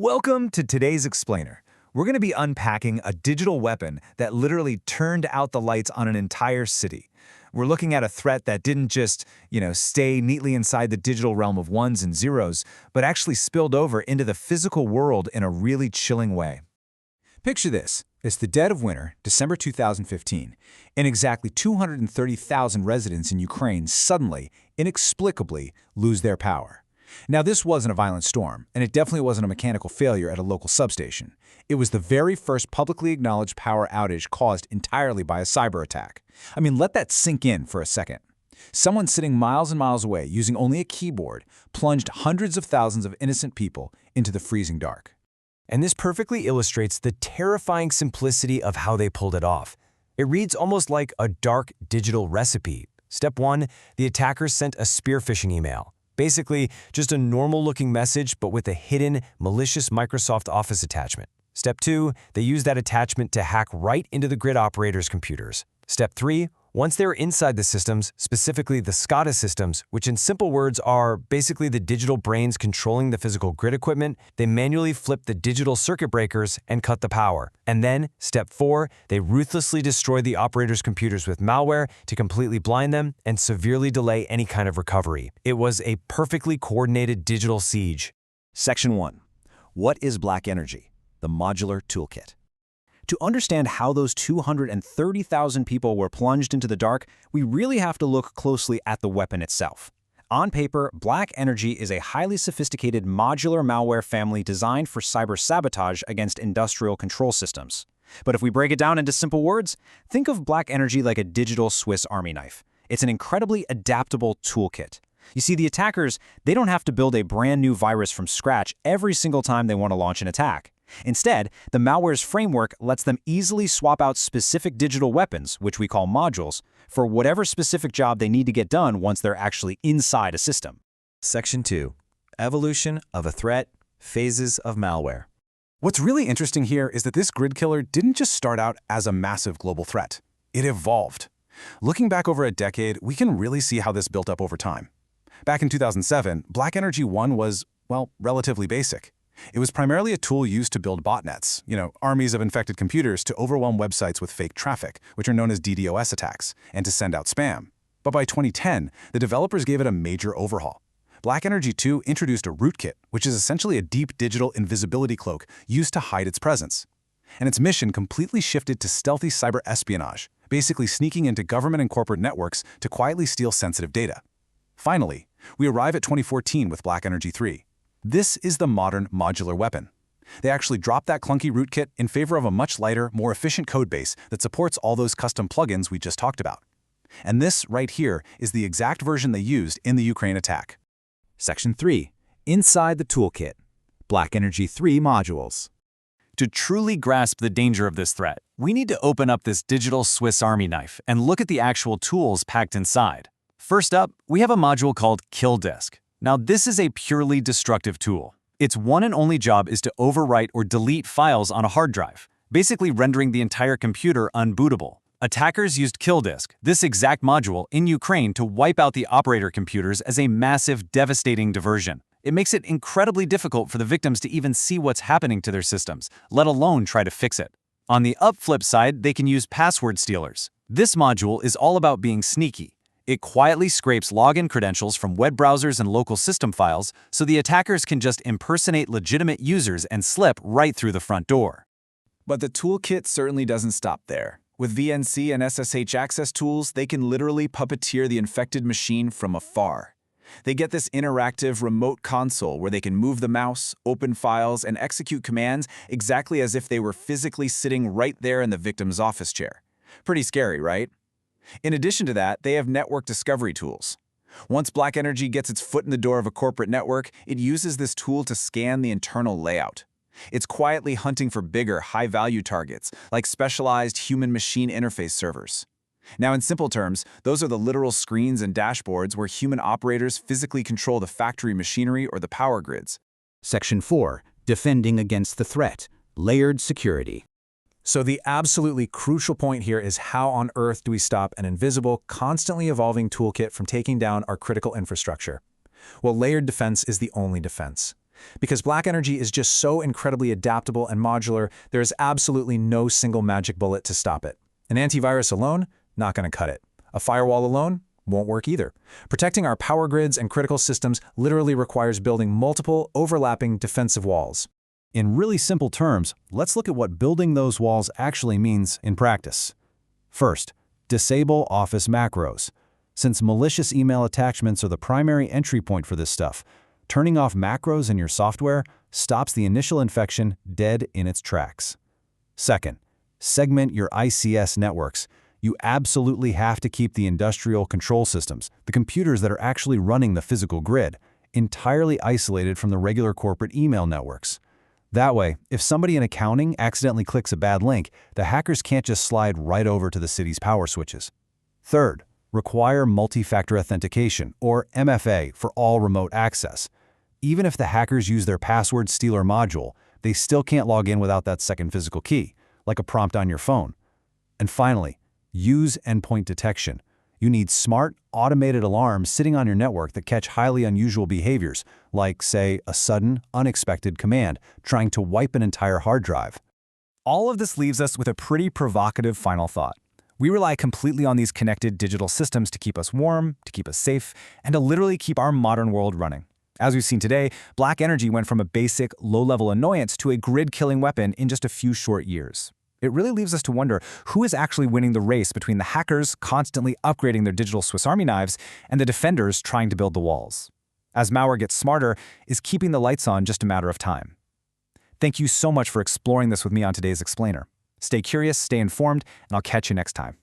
Welcome to today's Explainer. We're going to be unpacking a digital weapon that literally turned out the lights on an entire city. We're looking at a threat that didn't just, stay neatly inside the digital realm of ones and zeros, but actually spilled over into the physical world in a really chilling way. Picture this. It's the dead of winter, December 2015, and exactly 230,000 residents in Ukraine suddenly, inexplicably, lose their power. Now, this wasn't a violent storm, and it definitely wasn't a mechanical failure at a local substation. It was the very first publicly acknowledged power outage caused entirely by a cyber attack. I mean, let that sink in for a second. Someone sitting miles and miles away using only a keyboard plunged hundreds of thousands of innocent people into the freezing dark. And this perfectly illustrates the terrifying simplicity of how they pulled it off. It reads almost like a dark digital recipe. Step 1, the attackers sent a spear phishing email. Basically, just a normal-looking message, but with a hidden, malicious Microsoft Office attachment. Step 2, they used that attachment to hack right into the grid operators' computers. Step 3, once they were inside the systems, specifically the SCADA systems, which in simple words are basically the digital brains controlling the physical grid equipment, they manually flipped the digital circuit breakers and cut the power. And then, step 4, they ruthlessly destroyed the operators' computers with malware to completely blind them and severely delay any kind of recovery. It was a perfectly coordinated digital siege. Section 1. What is BlackEnergy? The modular toolkit. To understand how those 230,000 people were plunged into the dark, we really have to look closely at the weapon itself. On paper, BlackEnergy is a highly sophisticated modular malware family designed for cyber sabotage against industrial control systems. But if we break it down into simple words, think of BlackEnergy like a digital Swiss Army knife. It's an incredibly adaptable toolkit. You see, the attackers, they don't have to build a brand new virus from scratch every single time they want to launch an attack. Instead, the malware's framework lets them easily swap out specific digital weapons, which we call modules, for whatever specific job they need to get done once they're actually inside a system. Section 2. Evolution of a threat, phases of malware. What's really interesting here is that this grid killer didn't just start out as a massive global threat. It evolved. Looking back over a decade, we can really see how this built up over time. Back in 2007, BlackEnergy 1 was, relatively basic. It was primarily a tool used to build botnets, armies of infected computers to overwhelm websites with fake traffic, which are known as DDoS attacks, and to send out spam. But by 2010, the developers gave it a major overhaul. BlackEnergy 2 introduced a rootkit, which is essentially a deep digital invisibility cloak used to hide its presence. And its mission completely shifted to stealthy cyber espionage, basically sneaking into government and corporate networks to quietly steal sensitive data. Finally, we arrive at 2014 with BlackEnergy 3. This is the modern modular weapon. They actually dropped that clunky rootkit in favor of a much lighter, more efficient codebase that supports all those custom plugins we just talked about. And this right here is the exact version they used in the Ukraine attack. Section 3. Inside the toolkit. BlackEnergy 3 modules. To truly grasp the danger of this threat, we need to open up this digital Swiss Army knife and look at the actual tools packed inside. First up, we have a module called Kill Disk. Now, this is a purely destructive tool. Its one and only job is to overwrite or delete files on a hard drive, basically rendering the entire computer unbootable. Attackers used Kill Disk, this exact module, in Ukraine to wipe out the operator computers as a massive, devastating diversion. It makes it incredibly difficult for the victims to even see what's happening to their systems, let alone try to fix it. On the flip side, they can use password stealers. This module is all about being sneaky. It quietly scrapes login credentials from web browsers and local system files so the attackers can just impersonate legitimate users and slip right through the front door. But the toolkit certainly doesn't stop there. With VNC and SSH access tools, they can literally puppeteer the infected machine from afar. They get this interactive remote console where they can move the mouse, open files, and execute commands exactly as if they were physically sitting right there in the victim's office chair. Pretty scary, right? In addition to that, they have network discovery tools. Once BlackEnergy gets its foot in the door of a corporate network, it uses this tool to scan the internal layout. It's quietly hunting for bigger, high-value targets, like specialized human-machine interface servers. Now, in simple terms, those are the literal screens and dashboards where human operators physically control the factory machinery or the power grids. Section 4. Defending against the threat. Layered security. So the absolutely crucial point here is how on earth do we stop an invisible, constantly evolving toolkit from taking down our critical infrastructure? Well, layered defense is the only defense. Because BlackEnergy is just so incredibly adaptable and modular, there is absolutely no single magic bullet to stop it. An antivirus alone, not going to cut it. A firewall alone won't work either. Protecting our power grids and critical systems literally requires building multiple, overlapping defensive walls. In really simple terms, let's look at what building those walls actually means in practice. First, disable Office macros. Since malicious email attachments are the primary entry point for this stuff, turning off macros in your software stops the initial infection dead in its tracks. Second, segment your ICS networks. You absolutely have to keep the industrial control systems, the computers that are actually running the physical grid, entirely isolated from the regular corporate email networks. That way, if somebody in accounting accidentally clicks a bad link, the hackers can't just slide right over to the city's power switches. Third, require multi-factor authentication, or MFA, for all remote access. Even if the hackers use their password stealer module, they still can't log in without that second physical key, like a prompt on your phone. And finally, use endpoint detection. You need smart, automated alarms sitting on your network that catch highly unusual behaviors, like, say, a sudden, unexpected command trying to wipe an entire hard drive. All of this leaves us with a pretty provocative final thought. We rely completely on these connected digital systems to keep us warm, to keep us safe, and to literally keep our modern world running. As we've seen today, BlackEnergy went from a basic, low-level annoyance to a grid-killing weapon in just a few short years. It really leaves us to wonder who is actually winning the race between the hackers constantly upgrading their digital Swiss Army knives and the defenders trying to build the walls. As malware gets smarter, is keeping the lights on just a matter of time? Thank you so much for exploring this with me on today's Explainer. Stay curious, stay informed, and I'll catch you next time.